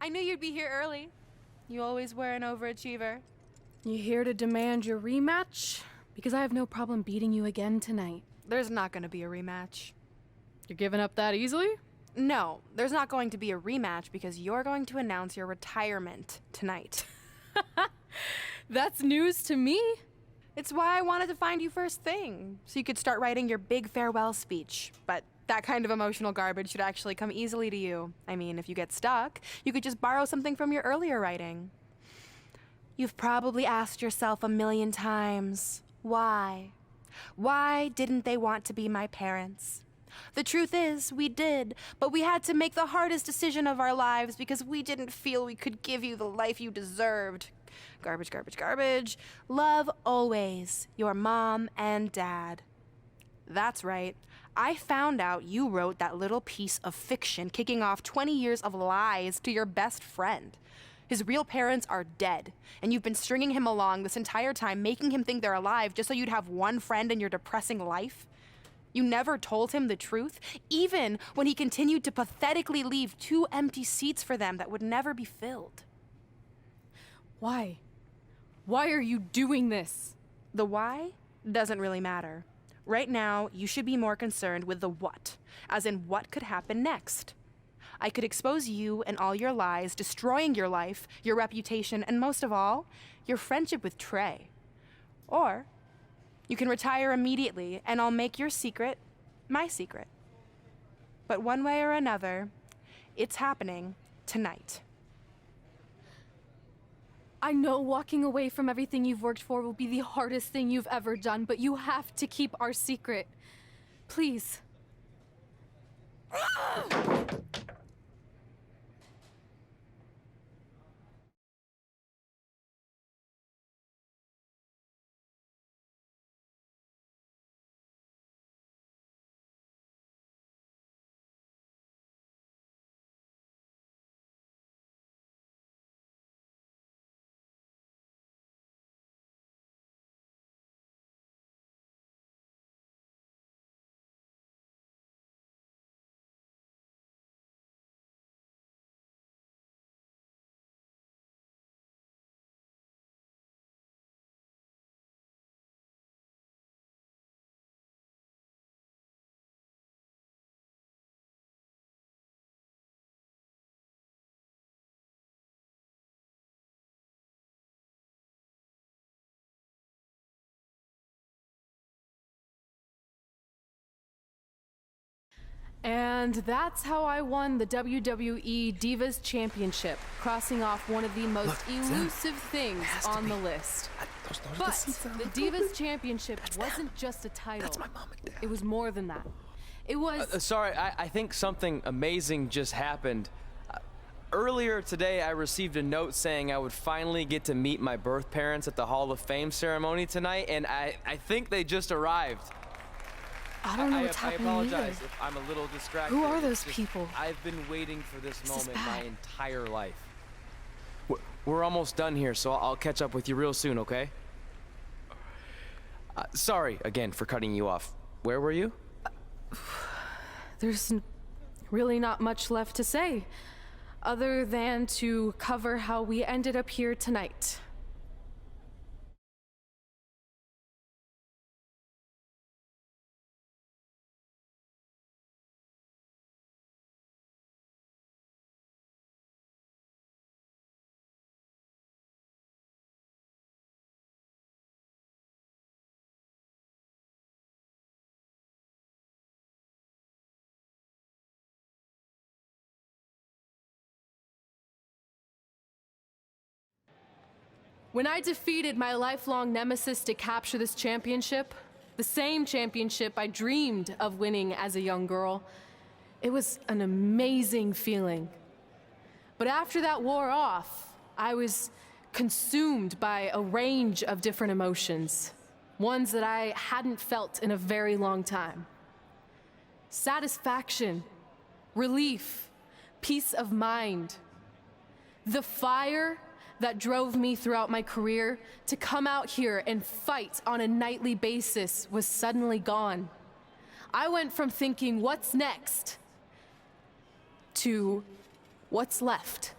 I knew you'd be here early. You always were an overachiever. You here to demand your rematch? Because I have no problem beating you again tonight. There's not going to be a rematch. You're giving up that easily? No, there's not going to be a rematch because you're going to announce your retirement tonight. That's news to me. It's why I wanted to find you first thing, so you could start writing your big farewell speech. But that kind of emotional garbage should actually come easily to you. I mean, if you get stuck, you could just borrow something from your earlier writing. You've probably asked yourself a million times, why? Why didn't they want to be my parents? The truth is, we did, but we had to make the hardest decision of our lives because we didn't feel we could give you the life you deserved. Garbage, garbage, garbage. Love always, your mom and dad. That's right. I found out you wrote that little piece of fiction kicking off 20 years of lies to your best friend. His real parents are dead, and you've been stringing him along this entire time, making him think they're alive just so you'd have one friend in your depressing life. You never told him the truth, even when he continued to pathetically leave 2 empty seats for them that would never be filled. Why? Why are you doing this? The why doesn't really matter. Right now, you should be more concerned with the what, as in what could happen next. I could expose you and all your lies, destroying your life, your reputation, and most of all, your friendship with Trey. Or you can retire immediately, and I'll make your secret my secret. But one way or another, it's happening tonight. I know walking away from everything you've worked for will be the hardest thing you've ever done, but you have to keep our secret. Please. And that's how I won the WWE Divas Championship, crossing off one of the most elusive things on the list. But the Divas Championship wasn't just a title. That's my mom and dad. It was more than that. It was... Sorry, I think something amazing just happened. Earlier today, I received a note saying I would finally get to meet my birth parents at the Hall of Fame ceremony tonight, and I think they just arrived. I don't know what's happening I apologize either. if I'm a little distracted. Who are those It's just, people? I've been waiting for this This is moment my bad. entire life. We're almost done here, so I'll catch up with you real soon, okay? Sorry again for cutting you off. Where were you? There's really not much left to say, other than to cover how we ended up here tonight. When I defeated my lifelong nemesis to capture this championship, the same championship I dreamed of winning as a young girl, it was an amazing feeling. But after that wore off, I was consumed by a range of different emotions, ones that I hadn't felt in a very long time. Satisfaction, relief, peace of mind. The fire that drove me throughout my career to come out here and fight on a nightly basis was suddenly gone. I went from thinking, what's next, to what's left.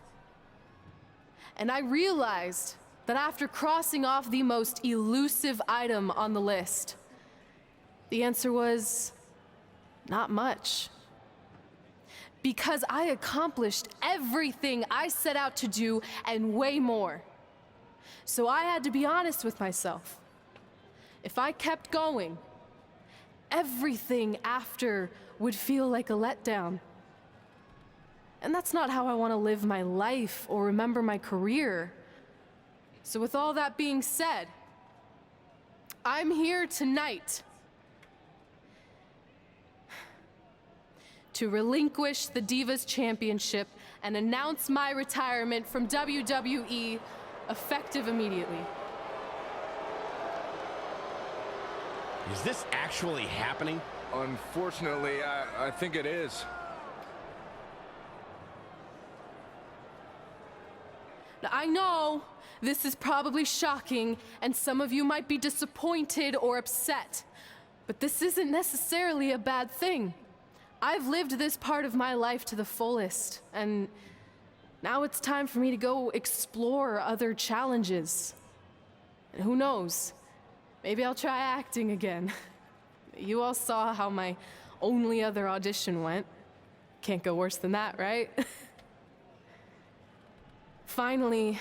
And I realized that after crossing off the most elusive item on the list, the answer was not much. Because I accomplished everything I set out to do and way more. So I had to be honest with myself. If I kept going, everything after would feel like a letdown. And that's not how I want to live my life or remember my career. So with all that being said, I'm here tonight to relinquish the Divas Championship and announce my retirement from WWE effective immediately. Is this actually happening? Unfortunately, I think it is. Now, I know this is probably shocking, and some of you might be disappointed or upset, but this isn't necessarily a bad thing. I've lived this part of my life to the fullest, and now it's time for me to go explore other challenges. And who knows, maybe I'll try acting again. You all saw how my only other audition went. Can't go worse than that, right? Finally,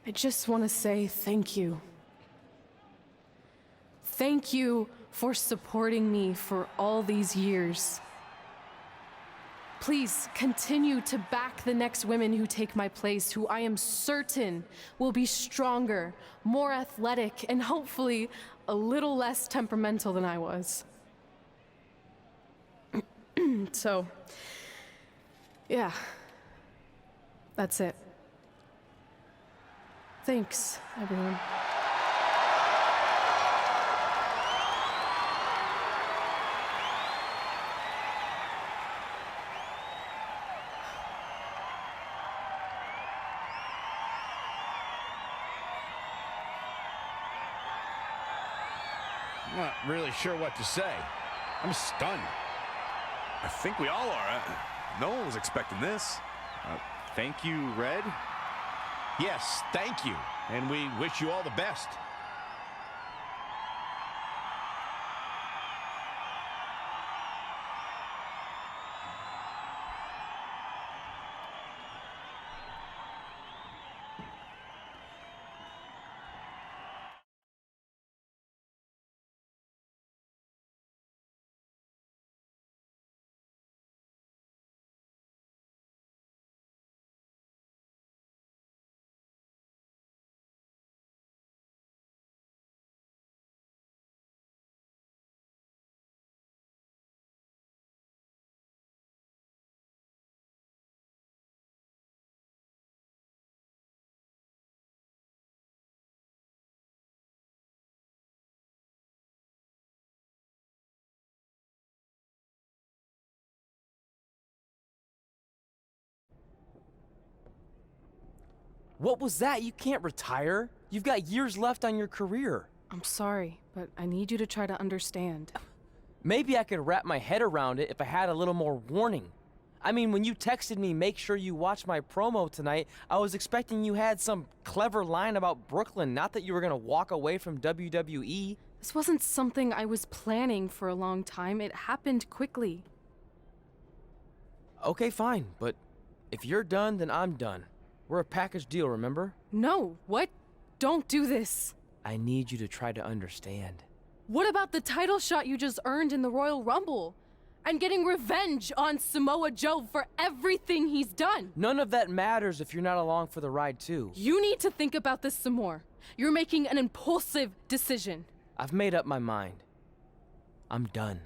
I just want to say thank you. Thank you for supporting me for all these years. Please continue to back the next women who take my place, who I am certain will be stronger, more athletic, and hopefully a little less temperamental than I was. So, yeah, that's it. Thanks, everyone. I'm not really sure what to say. I'm stunned. I think we all are. No one was expecting this. Thank you, Red. Yes, thank you. And we wish you all the best. What was that? You can't retire. You've got years left on your career. I'm sorry, but I need you to try to understand. Maybe I could wrap my head around it if I had a little more warning. I mean, when you texted me, make sure you watch my promo tonight, I was expecting you had some clever line about Brooklyn, not that you were gonna walk away from WWE. This wasn't something I was planning for a long time. It happened quickly. Okay, fine, but if you're done, then I'm done. We're a package deal, remember? No, what? Don't do this. I need you to try to understand. What about the title shot you just earned in the Royal Rumble? And getting revenge on Samoa Joe for everything he's done? None of that matters if you're not along for the ride, too. You need to think about this some more. You're making an impulsive decision. I've made up my mind. I'm done.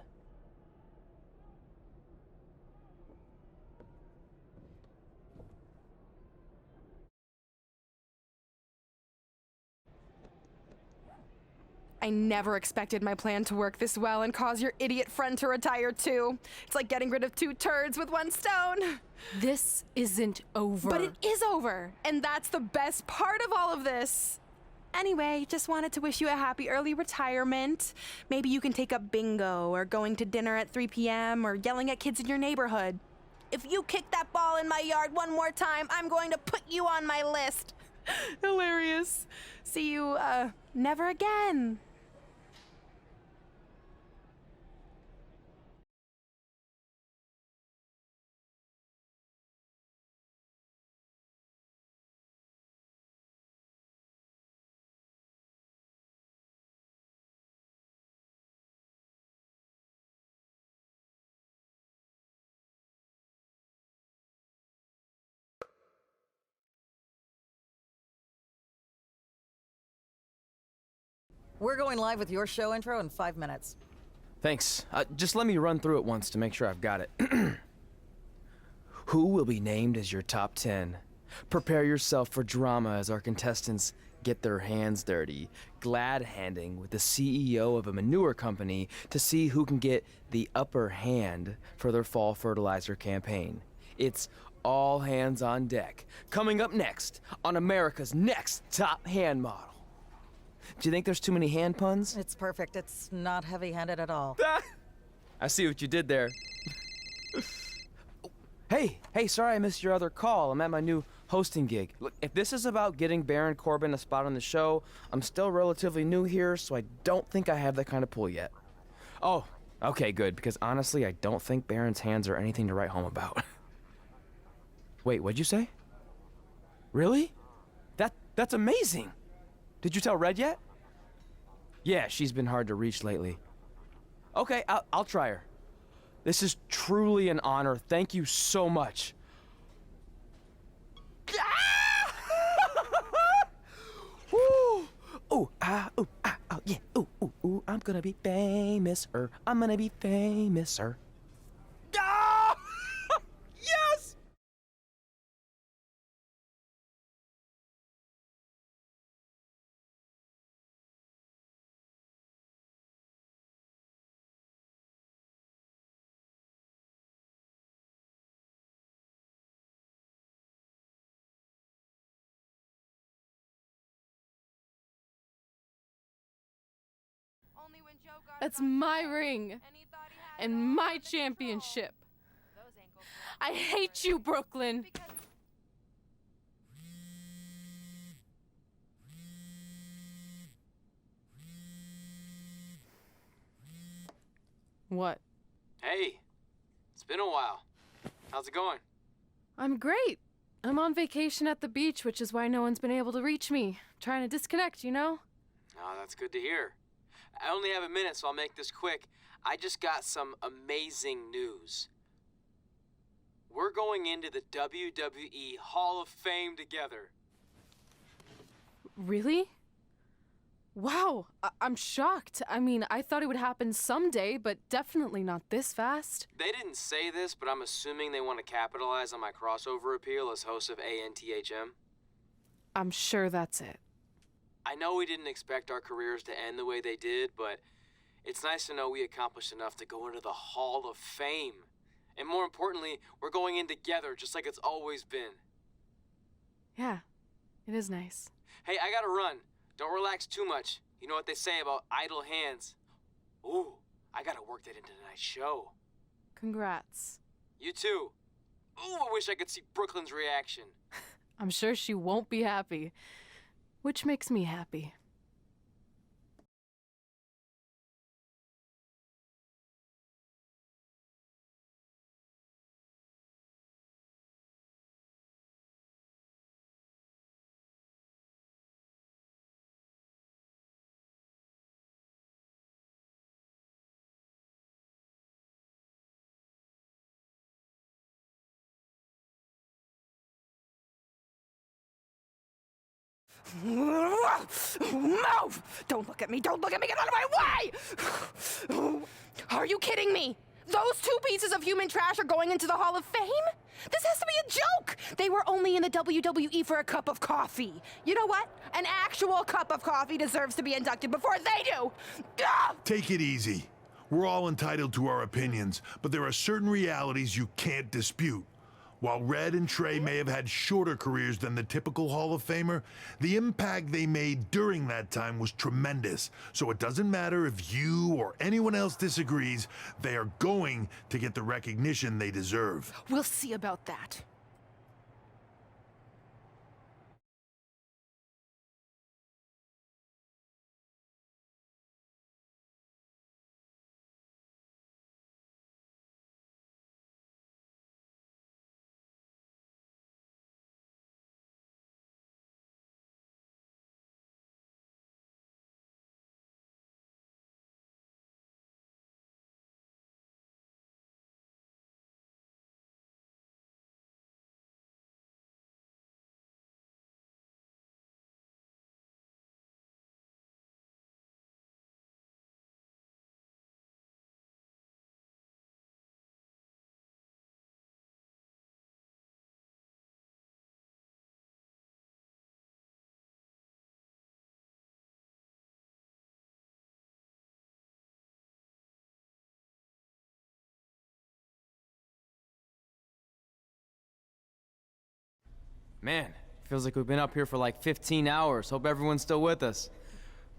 I never expected my plan to work this well and cause your idiot friend to retire too. It's like getting rid of two turds with one stone. This isn't over. But it is over, and that's the best part of all of this. Anyway, just wanted to wish you a happy early retirement. Maybe you can take up bingo or going to dinner at 3 p.m. or yelling at kids in your neighborhood. If you kick that ball in my yard one more time, I'm going to put you on my list. Hilarious. See you, never again. We're going live with your show intro in 5 minutes. Thanks. Just let me run through it once to make sure I've got it. Who will be named as your top 10? Prepare yourself for drama as our contestants get their hands dirty, glad-handing with the CEO of a manure company to see who can get the upper hand for their fall fertilizer campaign. It's all hands on deck. Coming up next on America's Next Top Hand Model. Do you think there's too many hand puns? It's perfect. It's not heavy-handed at all. I see what you did there. Hey, sorry I missed your other call. I'm at my new hosting gig. Look, if this is about getting Baron Corbin a spot on the show, I'm still relatively new here, so I don't think I have that kind of pull yet. Oh, okay, good, because honestly, I don't think Baron's hands are anything to write home about. Wait, what'd you say? Really? That's amazing! Did you tell Red yet? Yeah, she's been hard to reach lately. Okay, I'll try her. This is truly an honor. Thank you so much. Woo! Ooh, yeah. Ooh, I'm gonna be famous, I'm gonna be famous, Ah! Yes! Only when Joe got That's it on my his ring and he thought he had it and all my under control. championship. Those ankles I hate you, Brooklyn. because What? Hey, it's been a while. How's it going? I'm great. I'm on vacation at the beach, which is why no one's been able to reach me. Trying to disconnect, you know? Oh, that's good to hear. I only have a minute, so I'll make this quick. I just got some amazing news. We're going into the WWE Hall of Fame together. Really? Wow, I'm shocked. I mean, I thought it would happen someday, but definitely not this fast. They didn't say this, but I'm assuming they want to capitalize on my crossover appeal as host of ANTHM. I'm sure that's it. I know we didn't expect our careers to end the way they did, but it's nice to know we accomplished enough to go into the Hall of Fame. And more importantly, we're going in together, just like it's always been. Yeah, it is nice. Hey, I gotta run. Don't relax too much. You know what they say about idle hands. Ooh, I gotta work that into tonight's show. Congrats. You too. Ooh, I wish I could see Brooklyn's reaction. I'm sure she won't be happy, which makes me happy. Move! Don't look at me! Don't look at me! Get out of my way! Are you kidding me? Those two pieces of human trash are going into the Hall of Fame? This has to be a joke! They were only in the WWE for a cup of coffee. You know what? An actual cup of coffee deserves to be inducted before they do! Ugh! Take it easy. We're all entitled to our opinions, but there are certain realities you can't dispute. While Red and Trey may have had shorter careers than the typical Hall of Famer, the impact they made during that time was tremendous. So it doesn't matter if you or anyone else disagrees, they are going to get the recognition they deserve. We'll see about that. Man, feels like we've been up here for like 15 hours. Hope everyone's still with us.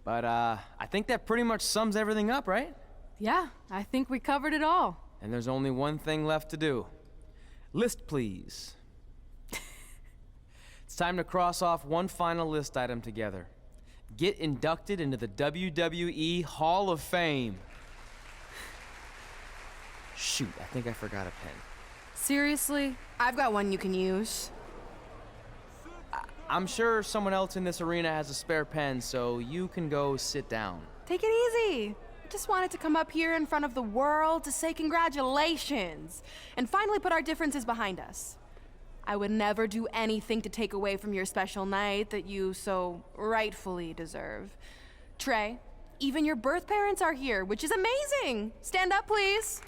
But I think that pretty much sums everything up, right? Yeah, I think we covered it all. And there's only one thing left to do. List, please. It's time to cross off one final list item together. Get inducted into the WWE Hall of Fame. Shoot, I think I forgot a pen. Seriously? I've got one you can use. I'm sure someone else in this arena has a spare pen, so you can go sit down. Take it easy. I just wanted to come up here in front of the world to say congratulations and finally put our differences behind us. I would never do anything to take away from your special night that you so rightfully deserve. Trey, even your birth parents are here, which is amazing. Stand up, please.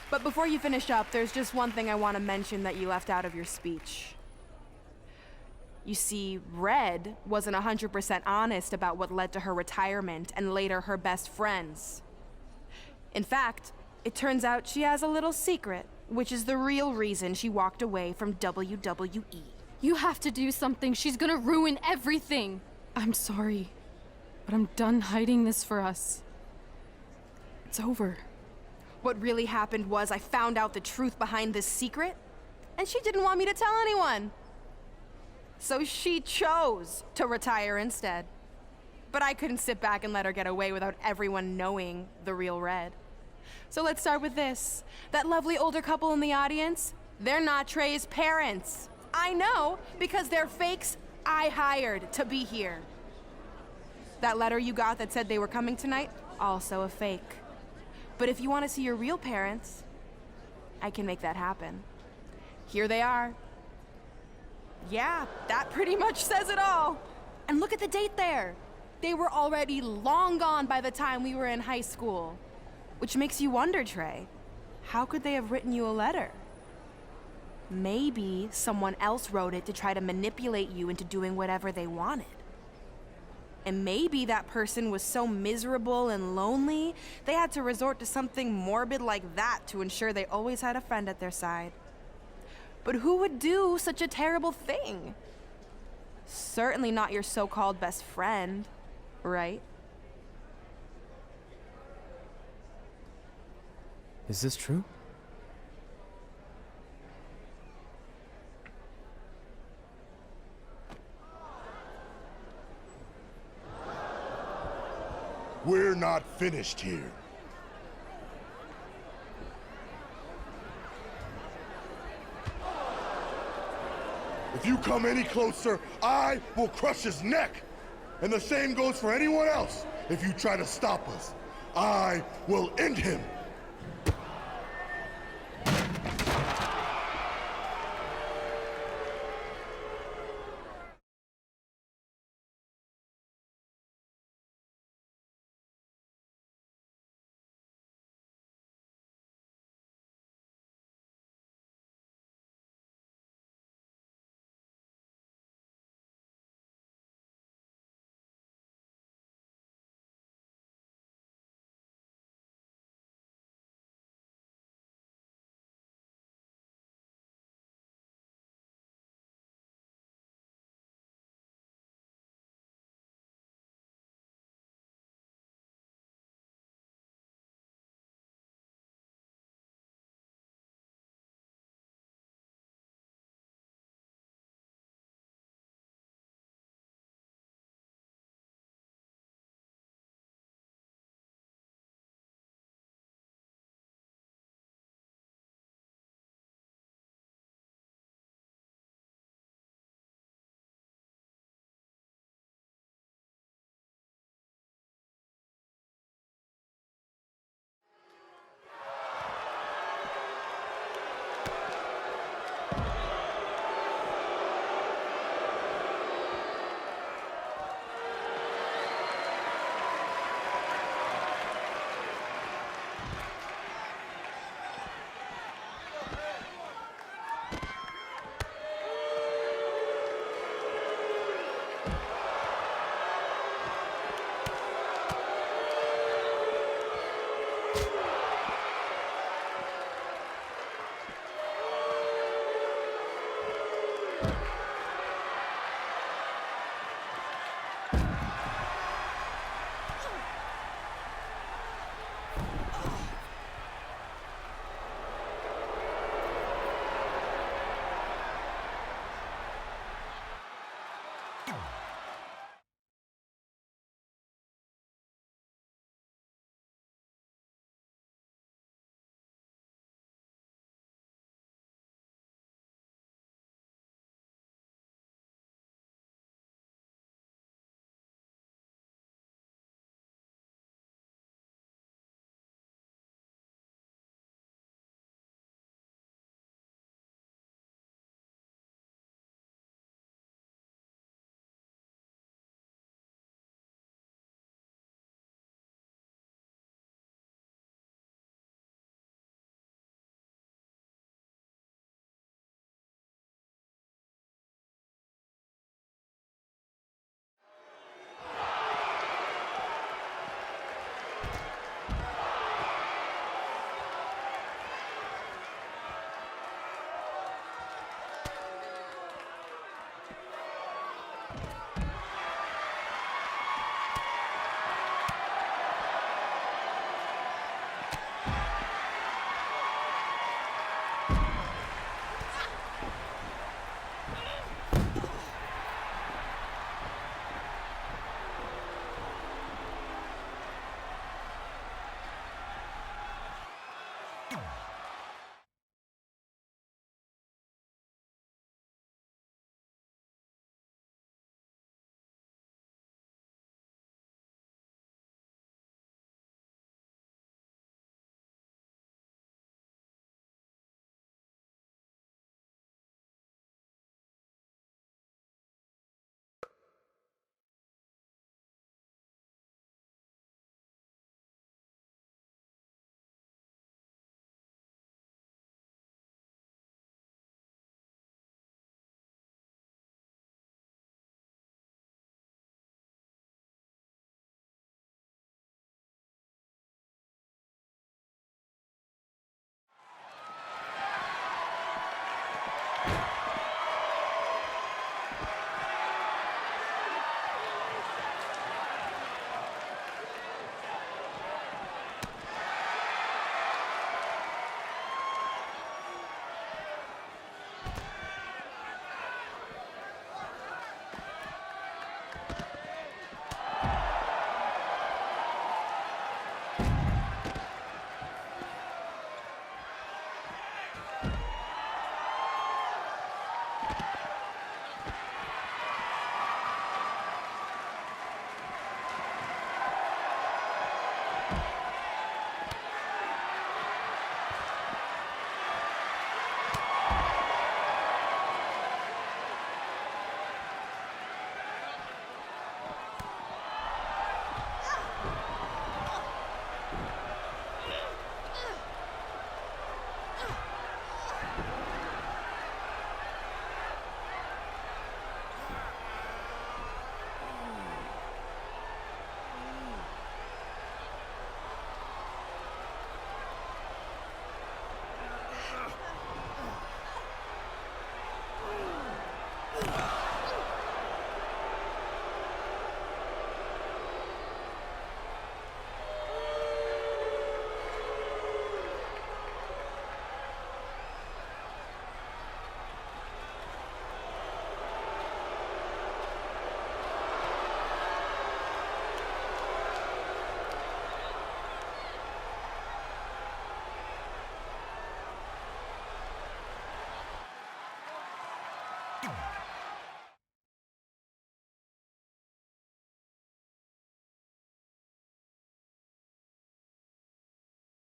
But before you finish up, there's just one thing I want to mention that you left out of your speech. You see, Red wasn't 100% honest about what led to her retirement and later her best friends. In fact, it turns out she has a little secret, which is the real reason she walked away from WWE. You have to do something. She's gonna ruin everything. I'm sorry, but I'm done hiding this for us. It's over. What really happened was I found out the truth behind this secret, and she didn't want me to tell anyone. So she chose to retire instead. But I couldn't sit back and let her get away without everyone knowing the real Red. So let's start with this. That lovely older couple in the audience, they're not Trey's parents. I know, because they're fakes I hired to be here. That letter you got that said they were coming tonight, also a fake. But if you want to see your real parents, I can make that happen. Here they are. Yeah, that pretty much says it all. And look at the date there. They were already long gone by the time we were in high school. Which makes you wonder, Trey, how could they have written you a letter? Maybe someone else wrote it to try to manipulate you into doing whatever they wanted. And maybe that person was so miserable and lonely, they had to resort to something morbid like that to ensure they always had a friend at their side. But who would do such a terrible thing? Certainly not your so-called best friend, right? Is this true? We're not finished here. If you come any closer, I will crush his neck. And the same goes for anyone else. If you try to stop us, I will end him.